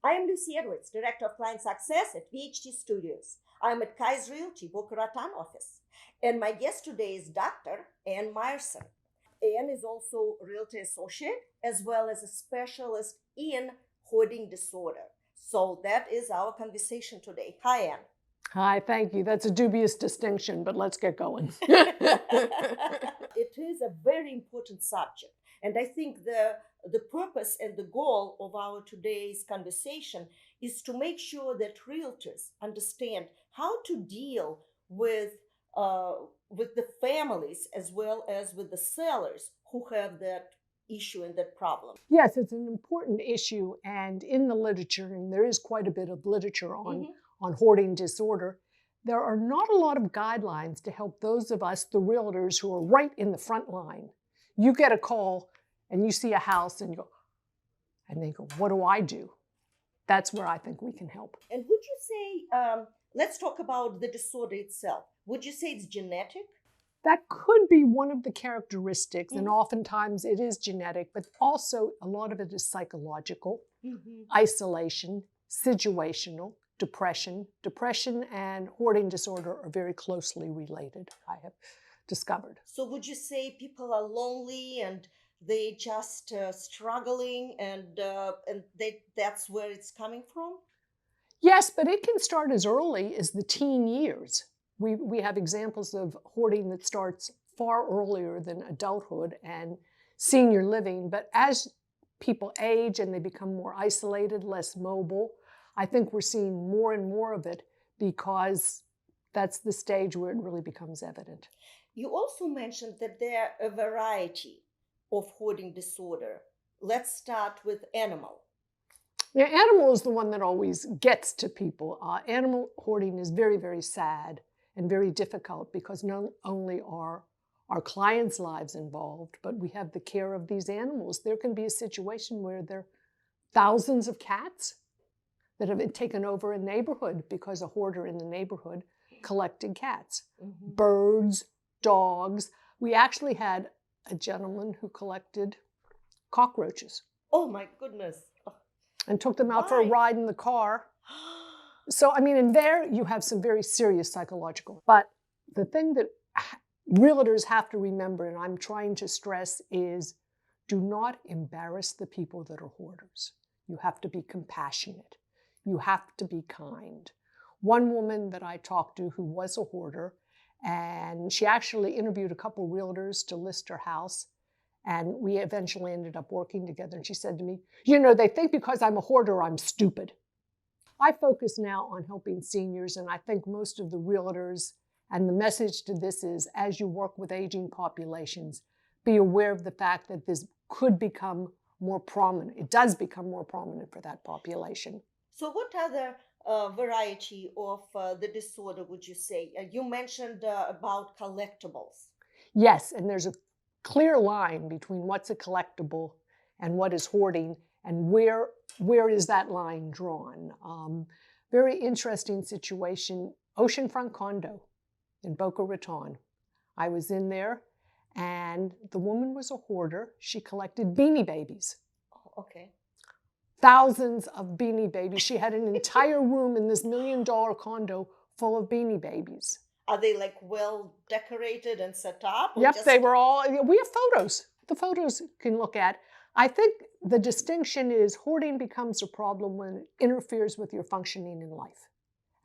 I am Lucy Edwards, Director of Client Success at VHT Studios. I am at Kai's Realty Boca Raton office. And my guest today is Dr. Ann Meyerson. Ann is also Realtor Associate as well as a specialist in hoarding disorder. So that is our conversation today. Hi, Ann. Hi, thank you. That's a dubious distinction, but let's get going. It is a very important subject. And I think the purpose and the goal of our today's conversation is to make sure that realtors understand how to deal with the families as well as with the sellers who have that issue and that problem. Yes, it's an important issue, and in the literature, and there is quite a bit of literature on hoarding disorder, there are not a lot of guidelines to help those of us, the realtors, who are right in the front line. You get a call and you see a house and you go, and they go, what do I do? That's where I think we can help. And would you say, let's talk about the disorder itself. Would you say it's genetic? That could be one of the characteristics, and oftentimes it is genetic, but also a lot of it is psychological, isolation, situational, depression. Depression and hoarding disorder are very closely related, I have discovered. So would you say people are lonely and they just struggling and that's where it's coming from? Yes, but it can start as early as the teen years. We have examples of hoarding that starts far earlier than adulthood and senior living. But as people age and they become more isolated, less mobile, I think we're seeing more and more of it because that's the stage where it really becomes evident. You also mentioned that there are a variety of hoarding disorder. Let's start with animal. Yeah, animal is the one that always gets to people. Animal hoarding is very, very sad and very difficult because not only are our clients' lives involved, but we have the care of these animals. There can be a situation where there are thousands of cats that have taken over a neighborhood because a hoarder in the neighborhood collected cats. Birds, dogs. We actually had a gentleman who collected cockroaches. Oh my goodness. And took them out for a ride in the car. So, I mean, in there you have some very serious psychological. But the thing that realtors have to remember, and I'm trying to stress, is do not embarrass the people that are hoarders. You have to be compassionate. You have to be kind. One woman that I talked to who was a hoarder, and she actually interviewed a couple realtors to list her house, and we eventually ended up working together. And she said to me, you know, they think because I'm a hoarder, I'm stupid. I focus now on helping seniors, and I think most of the realtors, and the message to this is, as you work with aging populations, be aware of the fact that this could become more prominent. It does become more prominent for that population. So what other variety of the disorder would you say? You mentioned about collectibles. Yes, and there's a clear line between what's a collectible and what is hoarding, and where is that line drawn. Very interesting situation, oceanfront condo in Boca Raton. I was in there, and the woman was a hoarder. She collected Beanie Babies. Oh, okay. Thousands of Beanie Babies. She had an entire room in this $1 million condo full of Beanie Babies. Are they like well decorated and set up? Yep, they were all, we have photos. The photos you can look at. I think the distinction is hoarding becomes a problem when it interferes with your functioning in life.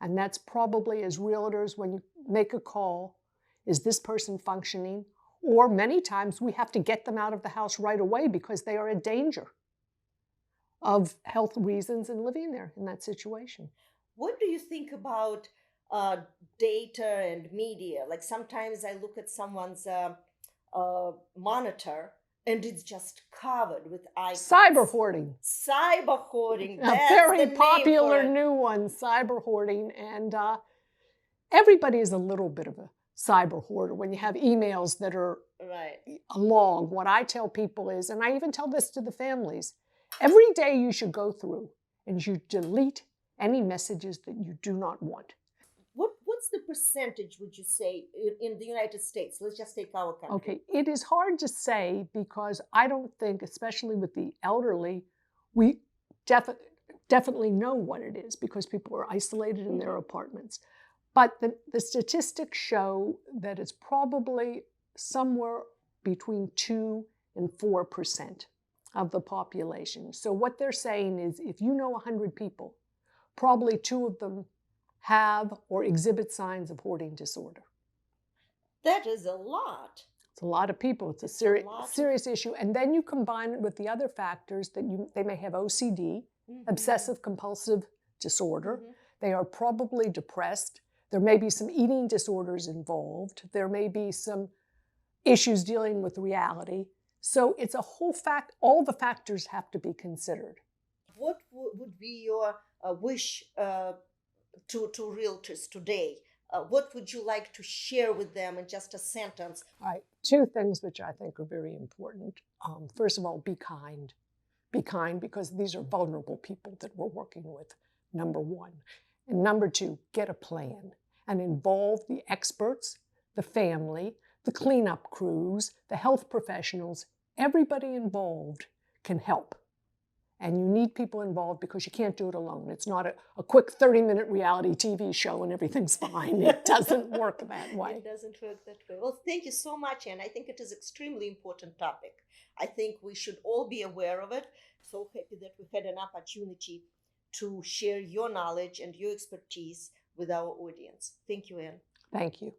And that's probably, as realtors, when you make a call, is this person functioning? Or many times we have to get them out of the house right away because they are a danger of health reasons and living there in that situation. What do you think about data and media? Like sometimes I look at someone's monitor and it's just covered with icons. Cyber hoarding. Cyber hoarding. A very popular new one, cyber hoarding. And everybody is a little bit of a cyber hoarder when you have emails that are long. What I tell people is, and I even tell this to the families, every day you should go through and you delete any messages that you do not want. What's the percentage, would you say, in the United States? Let's just take our country. Okay, it is hard to say because I don't think, especially with the elderly, we definitely, definitely know what it is because people are isolated in their apartments. But the statistics show that it's probably somewhere between 2 and 4% of the population. So what they're saying is if you know 100 people, probably 2 of them have or exhibit signs of hoarding disorder. That is a lot. It's a lot of people. It's a serious issue. And then you combine it with the other factors that they may have OCD, obsessive compulsive disorder. They are probably depressed. There may be some eating disorders involved. There may be some issues dealing with reality. So it's a whole all the factors have to be considered. What would be your wish to realtors today? What would you like to share with them in just a sentence? All right, 2 things which I think are very important. First of all, be kind. Be kind because these are vulnerable people that we're working with, number 1. And number 2, get a plan and involve the experts, the family, the cleanup crews, the health professionals. Everybody involved can help. And you need people involved because you can't do it alone. It's not a quick 30-minute reality TV show and everything's fine. It doesn't work that way. It doesn't work that way. Well, thank you so much, Anne. I think it is an extremely important topic. I think we should all be aware of it. So happy that we had an opportunity to share your knowledge and your expertise with our audience. Thank you, Anne. Thank you.